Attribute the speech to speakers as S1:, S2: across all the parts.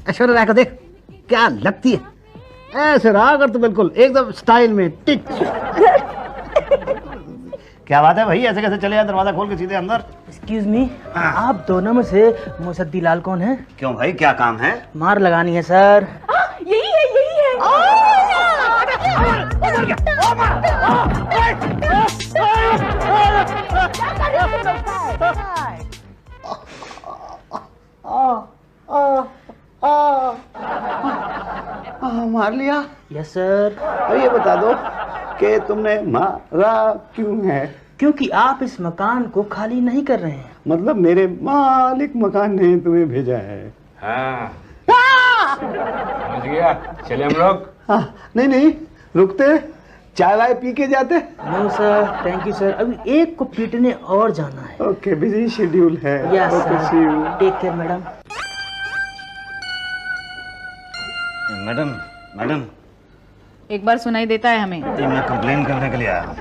S1: ऐश्वर्या राय को देख क्या लगती है, ऐसे रहा कर तो बिल्कुल एकदम स्टाइल में टिच। क्या बात है भाई, ऐसे कैसे चले जाए दरवाजा खोल के सीधे अंदर?
S2: एक्सक्यूज मी, आप दोनों में से मुसद्दी लाल कौन है?
S1: क्यों भाई, क्या काम है?
S2: मार लगानी है सर।
S3: यही है, यही है।
S1: मार लिया?
S2: Yes sir.
S1: अब ये बता दो कि तुमने मारा क्यों है?
S2: क्योंकि आप इस मकान को खाली नहीं कर रहे हैं।
S1: मतलब मेरे मालिक मकान ने तुम्हें भेजा है?
S4: हाँ समझ गया, चले हम लोग।
S1: हाँ, नहीं रुकते, चाय वाय पी के जाते।
S2: No sir, thank you sir, अभी एक को पीटने और जाना है।
S1: ओके, बिजी शेड्यूल है।
S2: Yes sir, take care madam.
S1: Madam
S3: एक बार सुनाई देता है हमें।
S1: ये मैं कंप्लेन करने के लिए आया हूँ।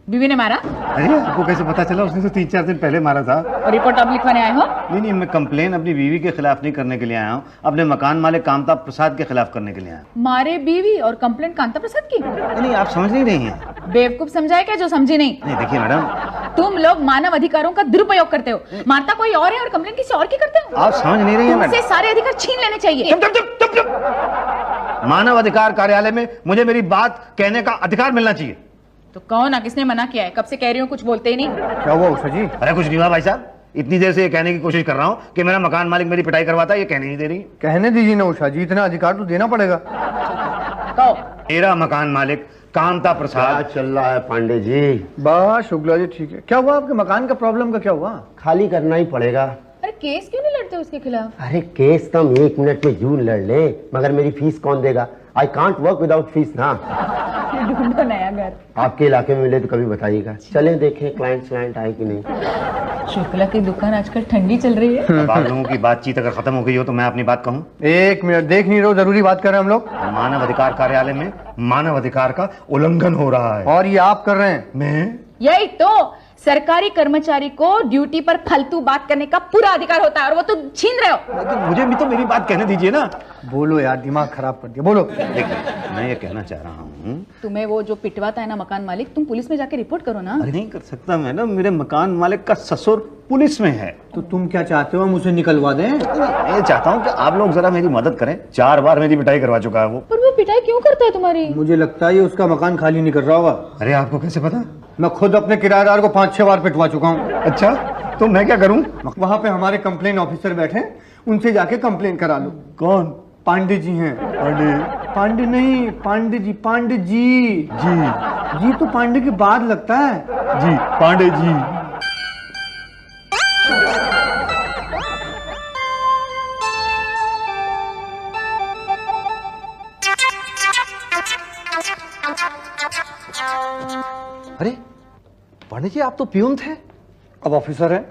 S3: बीवी ने मारा?
S1: अरे आपको कैसे पता चला? उसने तो 3-4 दिन पहले मारा था।
S3: और रिपोर्ट अब लिखवाने आए हो?
S1: नहीं, मैं कंप्लेन अपनी बीवी के खिलाफ नहीं करने के लिए आया हूँ, अपने मकान मालिक कांता प्रसाद के खिलाफ करने के लिए आया हूँ।
S3: मारे बीवी और कंप्लेंट कांता प्रसाद की?
S1: नहीं, आप समझ नहीं रही हैं।
S3: बेवकूफ समझाए क्या जो समझी नहीं?
S1: नहीं देखिए मैडम,
S3: तुम लोग मानव अधिकारों का दुरुपयोग करते हो। मारता कोई और है और कंप्लेंट किसी और की करते हो।
S1: आप समझ नहीं रही हैं
S3: तुमसे
S1: मैडम।
S3: सारे अधिकार छीन लेने चाहिए।
S1: चुप। मानव अधिकार कार्यालय में मुझे मेरी बात कहने का अधिकार मिलना चाहिए।
S3: तो कौन है, किसने मना किया है? कब से कह रही हूँ, कुछ बोलते ही नहीं।
S1: क्या हुआ उषा जी? अरे कुछ नहीं हुआ भाई साहब, इतनी देर से ये कहने की कोशिश कर रहा हूँ कि मेरा मकान मालिक मेरी पिटाई करवाता है, ये कहने नहीं दे रही।
S5: कहने दीजिए ना उषा जी, इतना अधिकार तो देना पड़ेगा।
S3: कहो।
S1: मेरा मकान मालिक कांता प्रसाद।
S6: चल रहा है पांडे जी?
S5: बस शुक्ला जी ठीक है। क्या हुआ आपके मकान का प्रॉब्लम का क्या हुआ?
S6: खाली करना ही पड़ेगा।
S3: अरे केस क्यों नहीं लड़ते उसके खिलाफ?
S6: अरे केस तो हम 1 मिनट में जून लड़ ले, मगर मेरी फीस कौन देगा? I can't work without fees ना।
S3: ढूंढो नया घर।
S6: आपके इलाके में मिले तो कभी बताइएगा। चलें देखें क्लाइंट आए कि नहीं।
S3: शुक्ला की दुकान आजकल ठंडी चल रही है।
S1: अब आप लोगों की बातचीत अगर खत्म हो गई हो तो मैं अपनी बात कहूँ।
S5: 1 मिनट, देख नहीं रहो, जरूरी बात कर रहे हैं हम लोग।
S1: मानव अधिकार कार्यालय में मानव अधिकार का उल्लंघन हो रहा है।
S5: और ये आप कर रहे हैं?
S1: मैं?
S3: यही तो, सरकारी कर्मचारी को ड्यूटी पर फालतू बात करने का पूरा अधिकार होता है और वो तो छीन रहे हो।
S1: लेकिन मुझे भी तो मेरी बात कहने दीजिए ना।
S5: बोलो यार, दिमाग खराब कर दिया, बोलो।
S1: देखिए, मैं ये कहना चाह रहा हूँ,
S3: तुम्हें वो जो पिटवाता है ना मकान मालिक, तुम पुलिस में जाके रिपोर्ट करो ना।
S1: अरे नहीं कर सकता मैडम, मेरे मकान मालिक का ससुर पुलिस में है।
S5: तो तुम क्या चाहते हो, हम उसे निकलवा दें?
S1: मैं चाहता हूँ कि आप लोग जरा मेरी मदद करें। 4 बार मेरी पिटाई करवा चुका है वो।
S3: पर वो पिटाई क्यों करता है तुम्हारी?
S5: मुझे लगता है ये उसका मकान खाली नहीं कर रहा होगा।
S1: अरे आपको कैसे पता?
S5: मैं खुद अपने किराएदार को 5-6 बार पिटवा चुका हूँ।
S1: अच्छा, तो मैं क्या करूँ?
S5: वहाँ पे हमारे कंप्लेन ऑफिसर बैठे, उनसे जाके कंप्लेन करा लो।
S1: कौन?
S5: पांडे जी हैं। पांडे नहीं, पांडे जी। जी तो पांडे के बाद लगता है।
S1: जी, पांडे जी।
S7: अरे पांडे जी, आप तो प्यून थे,
S5: अब ऑफिसर है।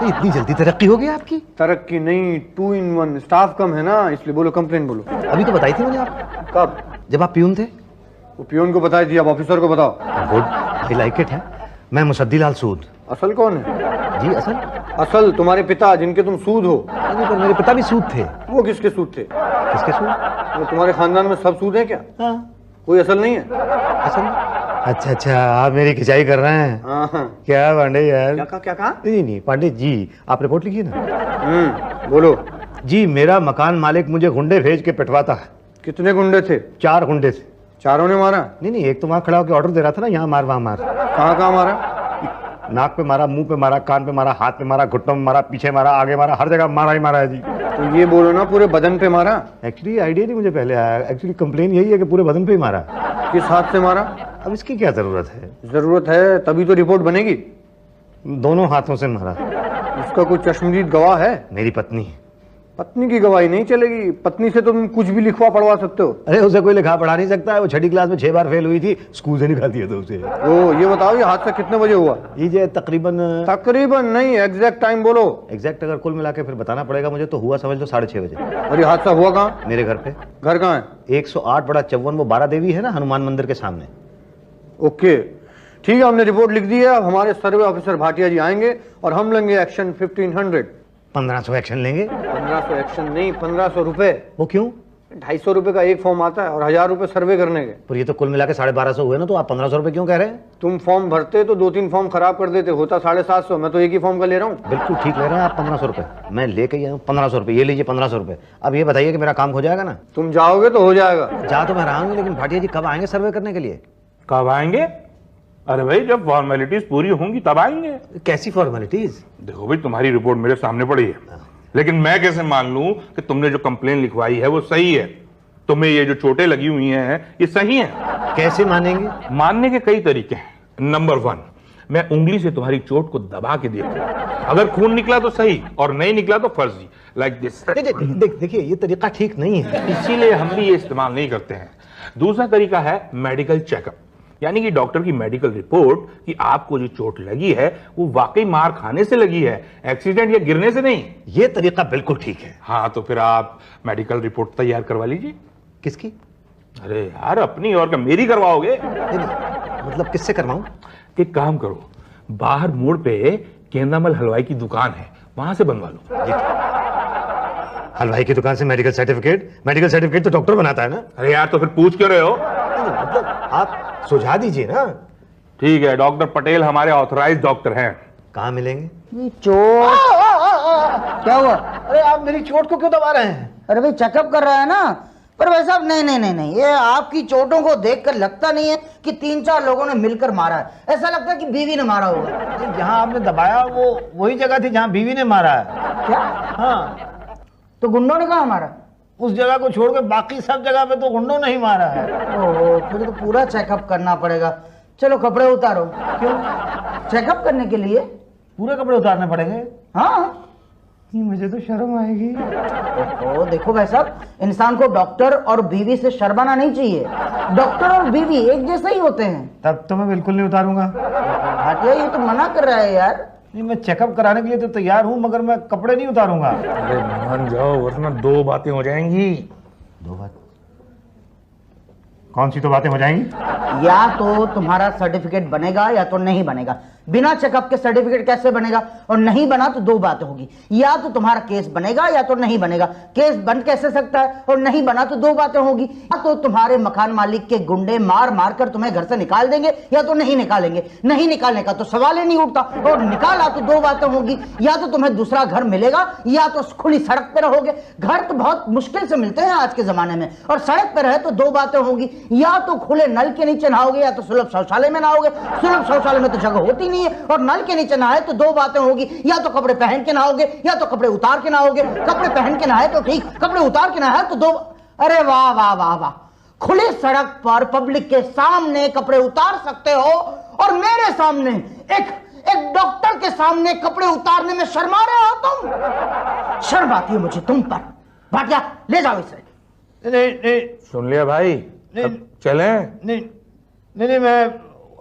S7: इतनी जल्दी तरक्की हो गई आपकी?
S5: तरक्की नहीं, 2 in 1, स्टाफ कम है ना, इसलिए। बोलो, कंप्लेन बोलो।
S7: अभी तो बताई थी मैंने आप।
S5: कब?
S7: जब आप प्यून थे।
S5: वो पियोन को बताई थी, अब ऑफिसर को बताओ।
S7: गुड, आई लाइक इट है। मैं मुसद्दी लाल सूद।
S5: असल कौन है?
S7: जी असल?
S5: असल तुम्हारे पिता, जिनके तुम सूद हो।
S7: नहीं, पर मेरे पिता भी सूद थे।
S5: वो किसके सूद थे?
S7: किसके सूद?
S5: वो तुम्हारे खानदान में सब सूद है क्या?
S7: हाँ।
S5: कोई असल नहीं है?
S7: असल?
S1: अच्छा, आप मेरी खिंचाई कर रहे हैं?
S5: हाँ।
S1: क्या पांडे यार?
S5: क्या कहा?
S1: नहीं पांडे जी, आप रिपोर्ट लिखिए ना।
S5: बोलो।
S1: जी, मेरा मकान मालिक मुझे गुंडे भेज के पिटवाता है।
S5: कितने गुंडे थे?
S1: 4 गुंडे थे।
S5: चारों ने मारा?
S1: नहीं, एक तो वहां खड़ा होकर ऑर्डर दे रहा था ना, यहाँ मार वहां मार।
S5: कहाँ मारा?
S1: नाक पे मारा, मुंह पे मारा, कान पे मारा, हाथ पे मारा, घुटनों में मारा, पीछे मारा, आगे मारा, हर जगह मारा ही मारा है जी।
S5: तो ये बोलो ना, पूरे बदन पे मारा?
S1: एक्चुअली आइडिया नहीं मुझे पहले आया। एक्चुअली कंप्लेन यही है कि पूरे बदन पे ही मारा।
S5: किस हाथ से मारा?
S1: अब इसकी क्या जरूरत है?
S5: जरूरत है तभी तो रिपोर्ट बनेगी।
S1: दोनों हाथों से मारा।
S5: उसका कोई चश्मदीद गवाह है?
S1: मेरी पत्नी।
S5: पत्नी की गवाही नहीं चलेगी। पत्नी से तुम कुछ भी लिखवा पढ़वा सकते हो।
S1: अरे उसे कोई लिखा पढ़ा नहीं सकता है। वो 6ठी क्लास में 6 बार फेल हुई थी, स्कूल से निकाल दिया था उसे।
S5: ओ, ये बताओ, ये हादसा कितने बजे हुआ?
S1: ये तकरीबन
S5: नहीं, एग्जैक्ट टाइम बोलो।
S1: एग्जैक्ट अगर कुल मिला के फिर बताना पड़ेगा मुझे, तो हुआ समझ लो 6:30 बजे।
S5: और ये हादसा हुआ कहाँ?
S1: मेरे घर पे।
S5: घर कहाँ है?
S1: 108/54, वो 12 देवी है ना, हनुमान मंदिर के सामने।
S5: ओके, ठीक है, हमने रिपोर्ट लिख दी है। अब हमारे सर्वे ऑफिसर भाटिया जी आएंगे और हम लेंगे एक्शन 1500।
S7: 1500 एक्शन लेंगे।
S5: 1500 एक्शन नहीं, 1500 रुपए।
S7: वो क्यों?
S5: 250 रुपए का एक फॉर्म आता है और 1000 रुपए सर्वे करने के।
S7: पर ये तो कुल मिला के 1250 हुए ना, तो आप 1500 रुपए क्यों कह रहे हैं?
S5: तुम फॉर्म भरते तो 2-3 फॉर्म खराब कर देते, होता 750। मैं तो एक ही फॉर्म का ले रहा हूँ।
S7: बिल्कुल ठीक ले रहे हैं आप। 1500 रुपए मैं लेके ही आया हूँ। 1500 रुपए ये लीजिए। 1500 रुपए। अब ये बताइए कि मेरा काम हो जाएगा ना?
S5: तुम जाओगे तो हो जाएगा।
S7: जा तो मैं रहा हूँ, लेकिन भाटिया जी कब आएंगे सर्वे करने के लिए?
S4: कब आएंगे? अरे भाई जब फॉर्मेलिटीज पूरी होंगी तब आएंगे।
S7: कैसी फॉर्मेलिटीज?
S4: देखो भाई तुम्हारी रिपोर्ट मेरे सामने पड़ी है, लेकिन मैं कैसे मान लूं कि तुमने जो कंप्लेन लिखवाई है वो सही है? तुम्हें ये जो चोटें लगी हुई हैं ये सही है?
S7: कैसे मानेंगे?
S4: मानने के कई तरीके हैं। नंबर 1, मैं उंगली से तुम्हारी चोट को दबा के देखूं, अगर खून निकला तो सही और नहीं निकला तो फर्जी, लाइक दिस।
S7: देखिए ये तरीका ठीक नहीं है,
S4: इसीलिए हम भी ये इस्तेमाल नहीं करते हैं। दूसरा तरीका है मेडिकल चेकअप, यानी कि डॉक्टर की मेडिकल रिपोर्ट कि आपको जो चोट लगी है वो वाकई मार खाने से लगी है, एक्सीडेंट या गिरने से नहीं।
S7: ये तरीका बिल्कुल ठीक है।
S4: हाँ तो फिर आप मेडिकल रिपोर्ट तैयार करवा लीजिए।
S7: किसकी?
S4: अरे यार अपनी और क्या मेरी करवाओगे?
S7: मतलब किससे करवाऊं?
S4: एक काम करो, बाहर मोड़ पे केंद्रामल हलवाई की दुकान है, वहां से बनवा लो।
S7: हलवाई की दुकान से मेडिकल सर्टिफिकेट? मेडिकल सर्टिफिकेट तो डॉक्टर बनाता है ना।
S4: अरे यार तो फिर पूछ क्यों रहे हो?
S7: मतलब आप सुझा दीजिए ना।
S4: ठीक है, डॉक्टर पटेल हमारे ऑथराइज्ड डॉक्टर हैं।
S7: कहाँ मिलेंगे?
S2: ये चोट क्या हुआ?
S7: अरे आप मेरी चोट को क्यों दबा रहे हैं?
S2: अरे भाई चेकअप कर रहा है ना। पर भाई साहब नहीं नहीं नहीं नहीं, ये आपकी चोटों को देखकर लगता नहीं है कि 3-4 लोगों ने मिलकर मारा है। ऐसा लगता है कि बीवी ने मारा होगा।
S7: जहाँ आपने दबाया वो वही जगह थी जहाँ बीवी ने मारा है।
S2: क्या?
S7: हाँ,
S2: तो गुंडों ने कहा मारा?
S7: उस जगह को छोड़ के बाकी सब जगह पे तो गुंडों ने ही मारा है।
S2: ओहो, फिर तो पूरा चेकअप करना पड़ेगा। चलो कपड़े उतारो। क्यों? चेकअप करने के लिए
S7: पूरे कपड़े उतारने पड़ेंगे?
S2: हाँ।
S7: मुझे तो शर्म आएगी।
S2: ओहो, देखो भाई साहब, इंसान को डॉक्टर और बीवी से शर्माना नहीं चाहिए। डॉक्टर और बीवी एक जैसे ही होते हैं।
S7: तब तो मैं बिल्कुल नहीं उतारूंगा।
S2: भाटिया ये तो मना कर रहा है यार।
S7: नहीं, मैं चेकअप कराने के लिए तो तैयार हूँ, मगर मैं कपड़े नहीं उतारूंगा।
S4: अरे मान जाओ वरना 2 बातें हो जाएंगी।
S7: 2 बात? कौन सी 2 बातें हो जाएंगी?
S2: या तो तुम्हारा सर्टिफिकेट बनेगा या तो नहीं बनेगा। बिना चेकअप के सर्टिफिकेट कैसे बनेगा? और नहीं बना तो 2 बातें होगी, या तो तुम्हारा केस बनेगा या तो नहीं बनेगा। केस बन कैसे सकता है? और नहीं बना तो 2 बातें होगी, या तो तुम्हारे मकान मालिक के गुंडे मार मार कर तुम्हें घर से निकाल देंगे या तो नहीं निकालेंगे। नहीं निकालने का तो सवाल ही नहीं उठता, और निकाला तो 2 बातें होगी, या तो तुम्हें दूसरा घर मिलेगा या तो खुली सड़क पे रहोगे। घर तो बहुत मुश्किल से मिलते हैं आज के जमाने में, और सड़क पे रहे तो 2 बातें होगी, या तो खुले नल के नीचे नहाओगे या तो सुलभ शौचालय में नहाओगे। सुलभ शौचालय में तो जगह होती नहीं है, और नल के नीचे नहाए तो 2 बातें होगी, या तो कपड़े पहन के नहाओगे या तो कपड़े उतार के नहाओगे। कपड़े पहन के नहाए तो ठीक, कपड़े उतार के नहाए तो 2। अरे वाह वाह वाह वाह, खुली सड़क पर पब्लिक के सामने कपड़े उतार सकते हो, और मेरे सामने एक डॉक्टर के सामने कपड़े उतारने में शर्मा रहे हो तुम। शर्म आती है मुझे तुम पर। भाटिया ले जाओ इसे।
S7: नहीं,
S4: सुन लिया भाई, अब चलें?
S7: नहीं,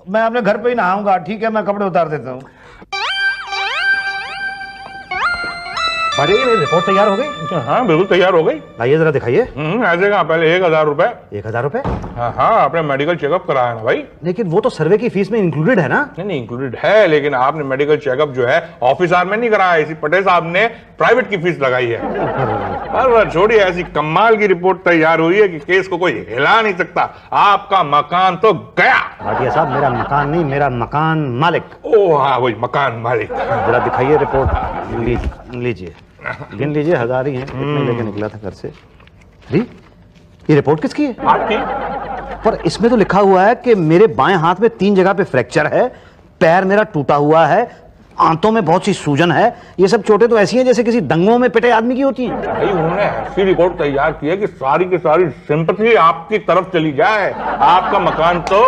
S7: मैं अपने घर पे ही नहाऊंगा। ठीक है, मैं कपड़े उतार देता हूँ। अरे मेरी रिपोर्ट तैयार हो गई?
S4: हाँ बिल्कुल तैयार हो गई।
S7: लाइए जरा दिखाइए।
S4: ऐसे कहाँ, पहले 1000 रुपए।
S7: 1000 रुपए?
S4: हाँ आपने मेडिकल चेकअप कराया ना भाई।
S7: लेकिन वो तो सर्वे की फीस में इंक्लूडेड है ना?
S4: नहीं इंक्लूडेड है, लेकिन आपने मेडिकल चेकअप जो है ऑफिस आवर में नहीं कराया, इसी पटेल साहब ने प्राइवेट की फीस लगाई है। पर छोड़िए, ऐसी कमाल की रिपोर्ट तैयार हुई है कि केस को कोई हिला नहीं सकता। आपका मकान तो गया।
S7: भाटिया साहब, मेरा मकान नहीं, मेरा मकान मालिक।
S4: ओ हाँ वही मकान मालिक।
S7: जरा दिखाइए रिपोर्ट। लीजिए गिन लीजिए, 1000 ही है। कितने लेके निकला था घर से? अरे ये रिपोर्ट किसकी है?
S4: आपकी।
S7: पर इसमें तो लिखा हुआ है कि मेरे बाएं हाथ में 3 जगह पे फ्रैक्चर है, पैर मेरा टूटा हुआ है, आंतों में बहुत सी सूजन है। ये सब चोटें तो ऐसी हैं जैसे किसी दंगों में पिटे आदमी की होती हैं।
S4: भाई उन्होंने ऐसी रिपोर्ट तैयार की है कि सारी की सारी सिंपैथी आपकी तरफ चली जाए। आपका मकान तो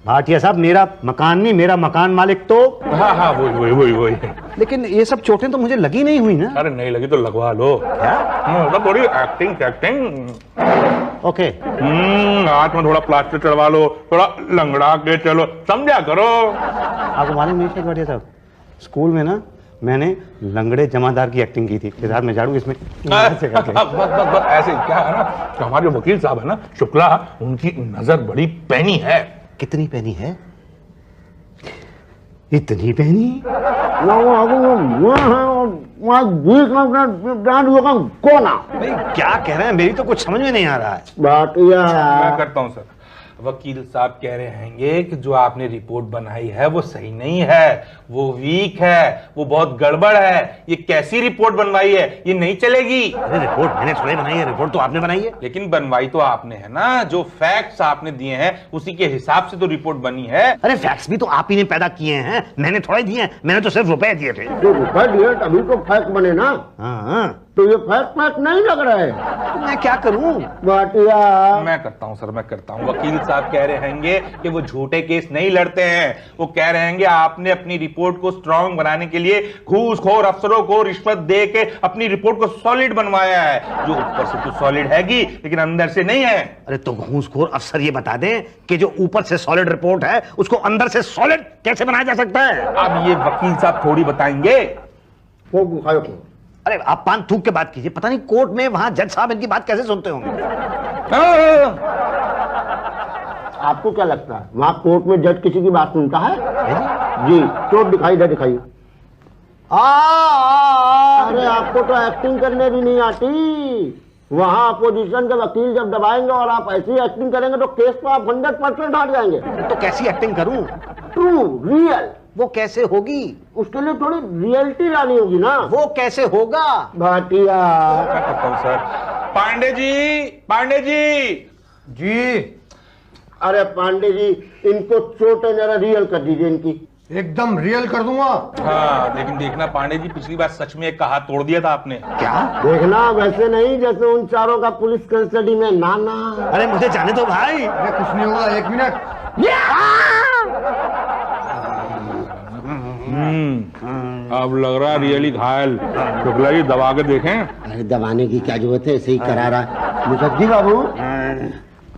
S7: भाटिया साहब, मेरा मकान नहीं, मेरा मकान मालिक तो।
S4: हाँ वही।
S7: लेकिन ये सब चोटें तो मुझे लगी नहीं हुई ना।
S4: अरे नहीं लगी तो लगवा लो।
S7: क्या?
S4: मतलब थोड़ी एक्टिंग।
S7: ओके।
S4: हाथ में थोड़ा प्लास्टर चढ़वा लो, थोड़ा लंगड़ा के चलो, समझा करो।
S7: आपको मालूम नहीं है भाटिया साहब, स्कूल में ना मैंने लंगड़े जमादार की एक्टिंग की थी। फिर हाथ में झाड़ू इसमें ऐसे करके।
S4: बस ऐसे क्या है ना, तो हमारे जो वकील साहब है ना शुक्ला, उनकी नजर बड़ी पैनी है।
S7: कितनी पैनी है? इतनी पैनी?
S6: मैं 20 मिनट कौन आ
S7: भाई क्या कह रहे हैं, मेरी तो कुछ समझ में नहीं आ रहा है।
S6: भाटिया
S4: मैं करता हूँ सर। वकील साहब कह रहे हैं कि जो आपने रिपोर्ट बनाई है वो सही नहीं है, वो वीक है, वो बहुत गड़बड़ है। ये कैसी रिपोर्ट बनवाई है, ये नहीं चलेगी।
S7: अरे रिपोर्ट मैंने थोड़ी बनाई है, रिपोर्ट तो आपने बनाई है।
S4: लेकिन बनवाई तो आपने है ना, जो फैक्ट्स आपने दिए हैं उसी के हिसाब से तो रिपोर्ट बनी है।
S7: अरे फैक्ट्स भी तो आप ही ने पैदा किए हैं, मैंने थोड़े दिए हैं, मैंने तो सिर्फ रुपए दिए थे।
S6: जो रुपए दिए तभी तो फैक्ट बने ना,
S7: हाँ
S6: तो ये फैक्ट नहीं लग रहा है।
S7: तो मैं क्या करूं?
S6: भाटिया
S4: मैं करता हूँ सर, मैं करता हूँ। वकील साहब कह रहे हैं कि वो झूठे केस नहीं लड़ते हैं। वो कह रहे हैं कि आपने अपनी रिपोर्ट को स्ट्रांग बनाने के लिए घूसखोर अफसरों को रिश्वत दे के अपनी रिपोर्ट को सॉलिड बनवाया है, जो ऊपर से तो सॉलिड हैगी लेकिन अंदर से नहीं है।
S7: अरे तो घूसखोर अफसर ये बता दें कि जो ऊपर से सॉलिड रिपोर्ट है उसको अंदर से सॉलिड कैसे बनाया जा सकता है?
S4: अब ये वकील साहब थोड़ी बताएंगे।
S6: वो बुखार को
S7: अरे आप पान थूक के बात कीजिए, पता नहीं कोर्ट में वहां जज साहब इनकी बात कैसे सुनते होंगे।
S6: आपको क्या लगता है वहाँ कोर्ट में जज किसी की बात सुनता है? जी चोट दिखाई दे दिखाइए। अरे आपको तो एक्टिंग करने भी नहीं आती। वहाँ अपोजिशन के वकील जब दबाएंगे और आप ऐसी एक्टिंग करेंगे तो केस तो आप 100% हार जाएंगे।
S7: तो कैसी एक्टिंग करूं?
S6: ट्रू रियल
S7: वो कैसे होगी?
S6: उसके लिए थोड़ी रियलिटी लानी होगी ना।
S7: वो कैसे होगा?
S6: भाटिया
S4: मैं करता हूँ सर। पांडे जी, पांडे जी।
S5: जी
S6: अरे पांडे जी इनको चोट है जरा रियल कर दीजिए इनकी।
S5: एकदम रियल कर दूंगा।
S4: हाँ लेकिन देखना पांडे जी, पिछली बार सच में एक हाथ तोड़ दिया था आपने।
S7: क्या?
S6: देखना वैसे नहीं जैसे उन चारों का पुलिस कस्टडी में नाना।
S7: अरे मुझे जाने दो भाई।
S5: अरे कुछ नहीं होगा, 1 मिनट।
S4: अब लग रहा है रियली घायल। शुक्ला जी दबा के देखें।
S6: अरे दबाने की क्या जरूरत है, ऐसे ही करा रहा। मुखर्जी बाबू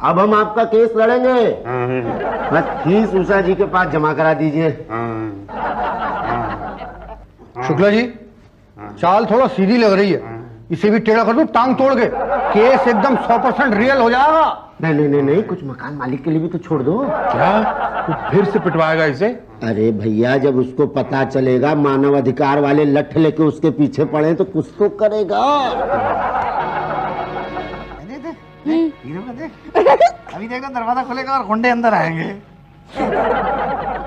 S6: अब हम आपका केस लड़ेंगे, बस फीस उषा जी के पास जमा करा दीजिए।
S5: शुक्ला जी चाल थोड़ा सीधी लग रही है, इसे भी टेढ़ा कर दूं टांग तोड़ के, केस एकदम 100% रियल हो जाएगा।
S6: नहीं नहीं नहीं नहीं, कुछ मकान मालिक के लिए भी तो छोड़ दो।
S4: क्या तो फिर से पिटवाएगा इसे?
S6: अरे भैया जब उसको पता चलेगा मानव अधिकार वाले लठ लेके उसके पीछे पड़े तो कुछ तो करेगा।
S7: अभी देखो दरवाजा खुलेगा और गुंडे अंदर आएंगे।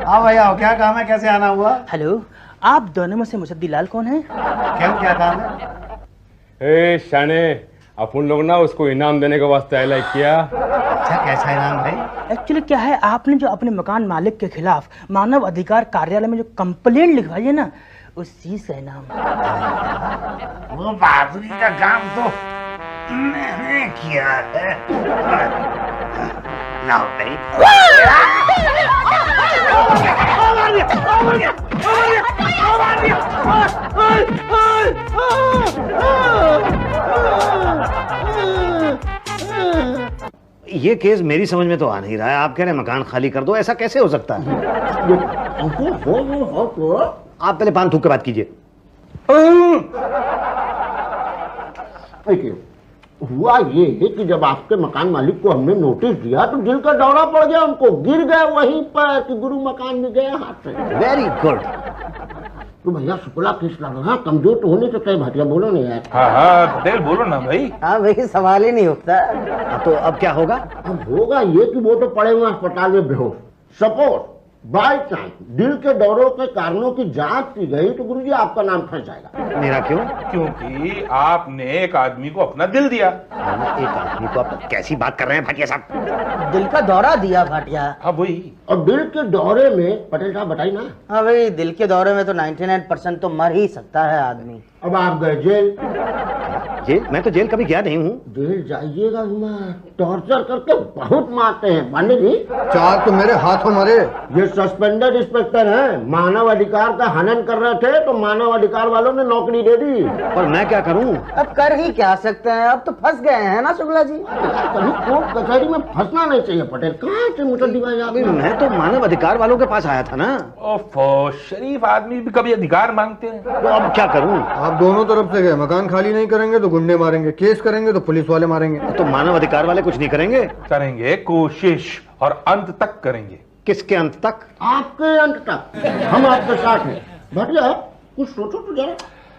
S7: हाँ भैया क्या काम है, कैसे आना हुआ?
S2: हेलो, आप दोनों में से मुसद्दीलाल कौन है?
S7: क्यों क्या काम है?
S8: ए शाने, अपन लोग ना उसको इनाम देने के वास्ते अलाइ किया।
S7: अच्छा कैसा इनाम भाई?
S2: एक्चुअली क्या है, आपने जो अपने मकान मालिक के खिलाफ मानव अधिकार कार्यालय में जो कंप्लेंट लिखवाई है ना, उस चीज का इनाम।
S7: वो बहादुरी का काम तो मैंने किया है। ना भाई। ये केस मेरी समझ में तो आ नहीं रहा है। आप कह रहे हैं मकान खाली कर दो, ऐसा कैसे हो सकता है? आप पहले पान थूक के बात कीजिए।
S6: हुआ ये है कि जब आपके मकान मालिक को हमने नोटिस दिया तो दिल का दौरा पड़ गया उनको, गिर गए वहीं पर कि गुरु मकान में गया हाथ से।
S7: Very good.
S6: तो भैया शुक्ला केस लगा, हाँ कमजोर तो होने सकता है। भाटिया बोलो ना यार।
S4: हाँ हाँ पटेल बोलो ना भाई।
S2: हाँ भाई सवाल ही नहीं उठता।
S7: तो अब क्या होगा?
S6: अब होगा ये कि वो तो पड़े हुए अस्पताल में बेहोश। सपोज बाई चांस दिल के दौरों के कारणों की जांच की गई तो गुरुजी आपका नाम फंस जाएगा।
S7: मेरा क्यों?
S4: क्योंकि आपने एक आदमी को अपना दिल दिया।
S7: एक आदमी को? आप कैसी बात कर रहे हैं भाटिया साहब?
S2: दिल का दौरा दिया भाटिया।
S4: हाँ वही।
S6: और दिल के दौरे में पटेल साहब बताइए ना।
S2: हाँ भाई, दिल के दौरे में तो 99% तो मर ही सकता है आदमी।
S6: अब आप गए जेल।
S7: जेल? मैं तो जेल कभी गया नहीं हूँ।
S6: जेल जाइएगा, टॉर्चर करके बहुत मारते हैं पांडे जी।
S5: चाल तो मेरे हाथों मारे।
S6: ये सस्पेंडेड इंस्पेक्टर हैं, मानव अधिकार का हनन कर रहे थे तो मानव अधिकार वालों ने नौकरी दे दी।
S7: और मैं क्या करूँ?
S2: अब कर ही क्या सकते हैं, अब तो फंस गए हैं ना शुक्ला जी।
S6: कभी कोर्ट कचहरी में फंसना नहीं चाहिए पटेल। कहाँ से मुसद्दी भाई आप?
S7: मैं तो मानव अधिकार वालों के पास आया था ना।
S4: ओफो, शरीफ आदमी भी कभी अधिकार मांगते हैं।
S7: तो अब क्या करूँ?
S5: आप दोनों तरफ से गए, मकान खाली नहीं करेंगे तो गुंडे मारेंगे, केस करेंगे तो पुलिस वाले मारेंगे।
S7: तो मानव अधिकार वाले कुछ नहीं करेंगे?
S4: करेंगे कोशिश, और अंत तक करेंगे।
S7: किसके अंत तक?
S6: आपके अंत तक हम आपके साथ हैं। भाटिया कुछ सोचो तो जरा।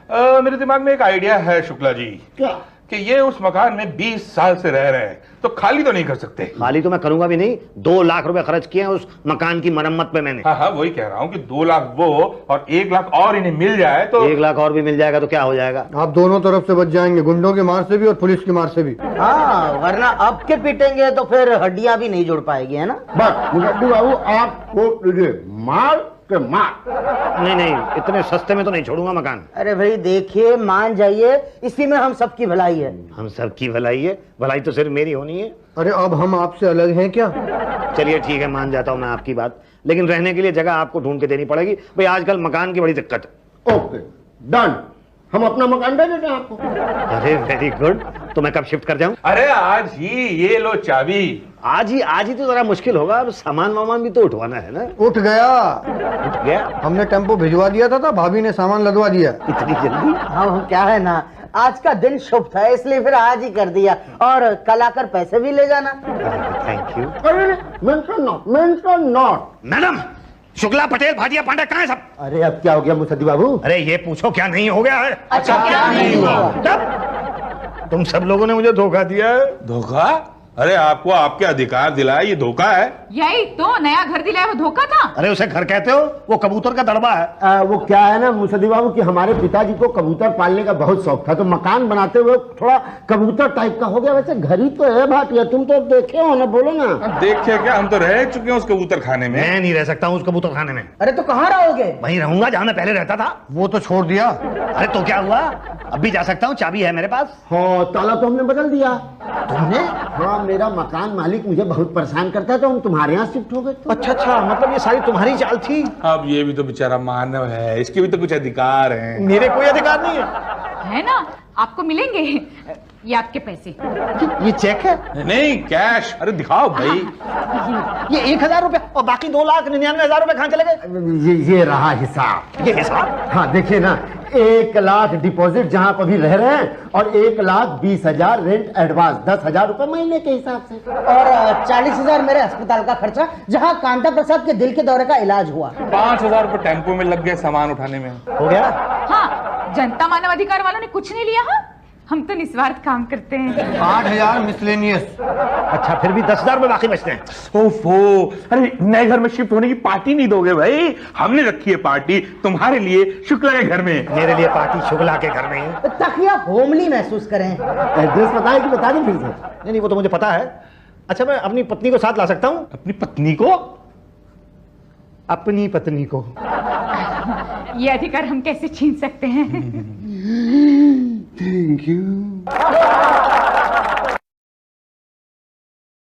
S4: मेरे दिमाग में एक आइडिया है शुक्ला जी।
S6: क्या?
S4: कि ये उस मकान में 20 साल से रह रहे हैं, तो खाली तो नहीं कर सकते।
S7: खाली तो मैं करूंगा भी नहीं। 2 लाख रुपए खर्च किए हैं उस मकान की मरम्मत पे मैंने।
S4: हाँ वही कह रहा हूँ कि 2 लाख वो और 1 लाख और इन्हें मिल जाए तो
S7: 1 लाख और भी मिल जाएगा तो क्या हो जाएगा?
S5: आप दोनों तरफ से बच जाएंगे, गुंडों की मार से भी और पुलिस की मार से भी।
S2: हाँ, वरना अब के पीटेंगे तो फिर हड्डियां भी नहीं जुड़ पाएगी, है ना?
S6: बस मुजद्दी बाबू आपको मार के मार।
S7: नहीं, इतने सस्ते में तो नहीं छोड़ूंगा मकान।
S2: अरे भाई देखिए, मान जाइए, इसी में हम सबकी भलाई है।
S7: हम सबकी भलाई है? भलाई तो सिर्फ मेरी होनी है।
S5: अरे अब हम आपसे अलग हैं क्या?
S7: चलिए ठीक है, मान जाता हूं मैं आपकी बात, लेकिन रहने के लिए जगह आपको ढूंढ के देनी पड़ेगी भाई। आजकल मकान की बड़ी दिक्कत है।
S6: ओके डन, हम अपना मकान दे देते हैं आपको।
S7: अरे वेरी गुड। तो मैं कब शिफ्ट कर जाऊं?
S4: अरे आज ही, ये लो चाबी।
S7: आज ही तो जरा मुश्किल होगा। अब सामान वामान भी तो उठवाना है ना।
S5: उठ गया,
S7: उठ गया?
S5: हमने टेम्पो भिजवा दिया था, भाभी ने सामान लदवा दिया।
S7: इतनी जल्दी?
S2: हाँ, क्या है ना, आज का दिन शुभ था इसलिए फिर आज ही कर दिया, और कल आकर पैसे भी ले जाना।
S7: Thank you.
S6: अरे mention not.
S7: Madam, Shukla, Patel, Bhatia, Pandey कहाँ है सब?
S6: अरे अब क्या हो गया मुसद्दी बाबू?
S7: अरे ये पूछो क्या नहीं हो गया है?
S2: अच्छा, क्या नहीं हुआ?
S7: तब तुम सब लोगों ने मुझे धोखा दिया है।
S4: धोखा? अरे आपको आपके अधिकार दिलाया, ये धोखा है।
S3: यही तो नया घर दिलाया वो धोखा था।
S7: अरे उसे घर कहते हो? वो कबूतर का दड़बा है।
S6: वो क्या है ना मुसद्दी बाबू कि हमारे पिताजी को कबूतर पालने का बहुत शौक था, तो मकान बनाते हुए थोड़ा कबूतर टाइप का हो गया। वैसे घर ही तो है भाटिया, तुम तो देखे हो ना, बोलो ना।
S4: देखिए क्या, हम तो रह चुके हैं उस कबूतर खाने में।
S7: मैं नहीं रह सकता हूँ उस कबूतर खाने में।
S2: अरे तो कहाँ रहोगे?
S7: वहीं रहूंगा जहां मैं पहले रहता था।
S5: वो तो छोड़ दिया।
S7: अरे तो क्या हुआ, अब भी जा सकता हूँ, चाबी है मेरे पास।
S6: हाँ, ताला तो हमने बदल दिया।
S7: तुमने?
S6: हाँ, मेरा मकान मालिक मुझे बहुत परेशान करता है, तो हम तुम्हारे यहाँ शिफ्ट हो गए।
S7: अच्छा, मतलब ये सारी तुम्हारी चाल थी।
S4: अब ये भी तो बेचारा मानव है, इसके भी तो कुछ अधिकार हैं।
S7: मेरे कोई अधिकार नहीं है।
S3: है ना, आपको मिलेंगे ये आपके पैसे।
S7: ये चेक है?
S4: नहीं, कैश। अरे दिखाओ भाई।
S7: ये 1,000 रुपए और बाकी 2,99,000 रुपए कहाँ चले गए?
S6: ये रहा हिसाब।
S7: ये हिसाब?
S6: हाँ देखिए ना, 1 लाख डिपॉजिट जहाँ पर भी रह रहे हैं, और 1,20,000 रेंट एडवांस, 10,000 रुपए महीने के हिसाब से,
S2: और 40,000 मेरे अस्पताल का खर्चा, जहाँ कांता प्रसाद के दिल के दौरे का इलाज हुआ।
S4: 5,000 रुपए टेम्पो में लग गए सामान उठाने में।
S7: हो गया?
S3: हाँ, जनता मानव अधिकार वालों ने कुछ नहीं लिया। हाँ, हम तो निस्वार्थ काम करते हैं।
S5: 8,000 मिसलेनियस।
S7: अच्छा, फिर भी 10,000 रुपए बाकी बचते हैं।
S4: ओफो, अरे नए घर में शिफ्ट होने की पार्टी नहीं दोगे भाई? हमने रखी है पार्टी तुम्हारे लिए शुक्ला के घर में।
S7: मेरे लिए पार्टी शुक्ला के घर में है।
S2: ताकि आप होमली महसूस करें।
S6: एड्रेस बताए कि बता दें फिर से?
S7: नहीं, वो तो मुझे पता है। अच्छा, मैं अपनी पत्नी को साथ ला सकता हूँ?
S4: अपनी पत्नी को?
S7: अपनी पत्नी को।
S3: ये अधिकार हम कैसे छीन सकते हैं?
S6: Thank you.